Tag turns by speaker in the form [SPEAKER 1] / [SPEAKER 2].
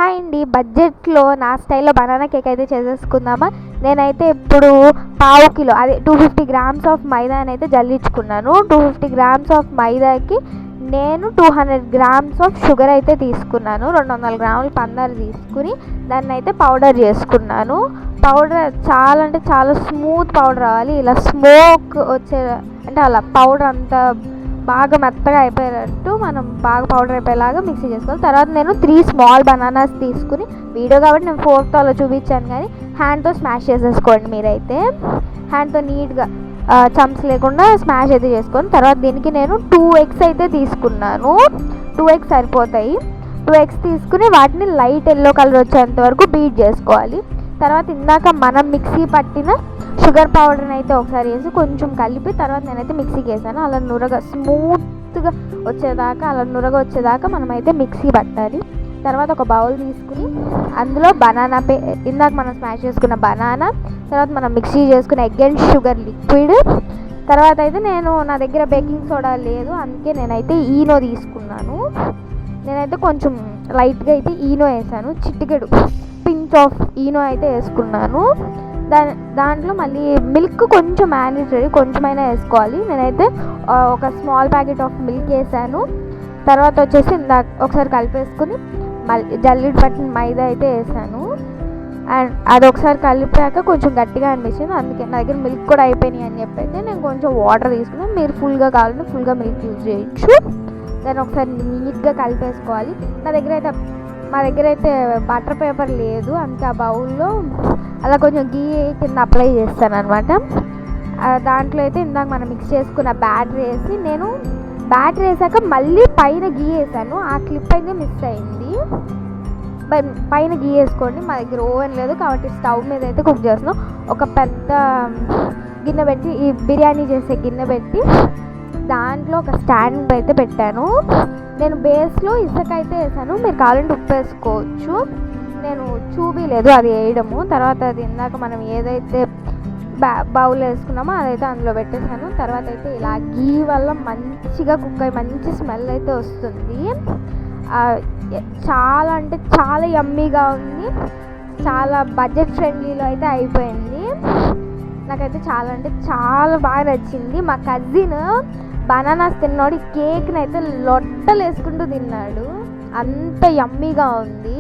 [SPEAKER 1] Hi అండి, బడ్జెట్లో నా స్టైల్లో బనానా కేక్ అయితే చేసేసుకుందామా. నేనైతే ఇప్పుడు పావు కిలో అదే 250 గ్రామ్స్ ఆఫ్ మైదాని అయితే జల్లించుకున్నాను. 250 గ్రామ్స్ ఆఫ్ మైదాకి నేను 200 గ్రామ్స్ ఆఫ్ షుగర్ అయితే తీసుకున్నాను. 200 గ్రాములు పందాలు తీసుకుని దాన్ని అయితే పౌడర్ చేసుకున్నాను. పౌడర్ చాలా అంటే చాలా స్మూత్ పౌడర్ రావాలి. ఇలా స్మోక్ వచ్చే అంటే అలా పౌడర్ అంతా బాగా మెత్తగా అయిపోయేటట్టు మనం బాగా పౌడర్ అయిపోయేలాగా మిక్సీ చేసుకోవాలి. తర్వాత నేను 3 స్మాల్ బనానాస్ తీసుకుని, వీడియో కాబట్టి నేను 4తో అలా చూపించాను, కానీ హ్యాండ్తో స్మాష్ చేసేసుకోండి. మీరైతే హ్యాండ్తో నీట్గా చంప్స్ లేకుండా స్మాష్ అయితే చేసుకోండి. తర్వాత దీనికి నేను 2 ఎగ్స్ అయితే తీసుకున్నాను. 2 ఎగ్స్ సరిపోతాయి. 2 ఎగ్స్ తీసుకుని వాటిని లైట్ ఎల్లో కలర్ వచ్చేంత వరకు బీట్ చేసుకోవాలి. తర్వాత ఇందాక మనం మిక్సీ పట్టిన షుగర్ పౌడర్ని అయితే ఒకసారి వేసి కొంచెం కలిపి తర్వాత నేనైతే మిక్సీకి వేసాను. అలా నురగ స్మూత్గా వచ్చేదాకా మనమైతే మిక్సీ పట్టాలి. తర్వాత ఒక బౌల్ తీసుకుని అందులో ఇందాక మనం స్మాష్ చేసుకున్న బనానా, తర్వాత మనం మిక్సీ చేసుకున్న ఎగ్ అండ్ షుగర్ లిక్విడ్, తర్వాత అయితే నా దగ్గర బేకింగ్ సోడా లేదు, అందుకే నేనైతే ఈనో తీసుకున్నాను. నేనైతే కొంచెం లైట్గా అయితే ఈనో వేసాను, చిటికెడు పించ్ ఆఫ్ ఈనో అయితే వేసుకున్నాను. దాంట్లో మళ్ళీ మిల్క్ కొంచెం మ్యాండేటరీ, కొంచెమైనా వేసుకోవాలి. నేనైతే ఒక స్మాల్ ప్యాకెట్ ఆఫ్ మిల్క్ వేసాను. తర్వాత వచ్చేసి ఇందాక ఒకసారి కలిపేసుకుని మళ్ళీ జల్లిడి పట్టిన మైదా అయితే వేసాను. అండ్ అది ఒకసారి కలిపాక కొంచెం గట్టిగా అనిపించింది, అందుకే నా దగ్గర మిల్క్ కూడా అయిపోయినాయి అని చెప్పి అయితే నేను కొంచెం వాటర్ తీసుకున్నాను. మీరు ఫుల్గా కావాలంటే ఫుల్గా మిల్క్ యూజ్ చేయొచ్చు. దాన్ని ఒకసారి నీట్గా కలిపేసుకోవాలి. మా దగ్గర అయితే బటర్ పేపర్ లేదు, అందుకే ఆ బౌల్లో అలా కొంచెం గీ కింద అప్లై చేస్తాను అనమాట. దాంట్లో అయితే ఇందాక మనం మిక్స్ చేసుకున్న బ్యాటర్ వేసి, నేను బ్యాటర్ వేసాక మళ్ళీ పైన గీ వేసాను. ఆ క్లిప్ అయితే మిస్ అయింది. పైన గీ వేసుకోండి. మా దగ్గర ఓవెన్ లేదు కాబట్టి స్టవ్ మీద అయితే కుక్ చేస్తున్నాం. ఒక పెద్ద గిన్నె పెట్టి, ఈ బిర్యానీ చేసే గిన్నె పెట్టి దాంట్లో ఒక స్టాండ్ అయితే పెట్టాను. నేను బేస్లో ఇసుక అయితే వేసాను, మీరు కావాలంటే ఉప్పు వేసుకోవచ్చు. నేను చూపిలేదు అది వేయడము. తర్వాత అది ఇందాక మనం ఏదైతే బౌల్ వేసుకున్నామో అదైతే అందులో పెట్టేశాను. తర్వాత అయితే ఇలా గీ వల్ల మంచిగా కుక్ అయ్యి మంచి స్మెల్ అయితే వస్తుంది. చాలా అంటే చాలా యమ్మీగా ఉంది. చాలా బడ్జెట్ ఫ్రెండ్లీలో అయితే అయిపోయింది. నాకైతే చాలా అంటే చాలా బాగా నచ్చింది. మా కజిన్ బనానాస్ తిన్నాడు, ఈ కేక్ని అయితే లొట్టలు వేసుకుంటూ తిన్నాడు, అంత యమ్మీగా ఉంది.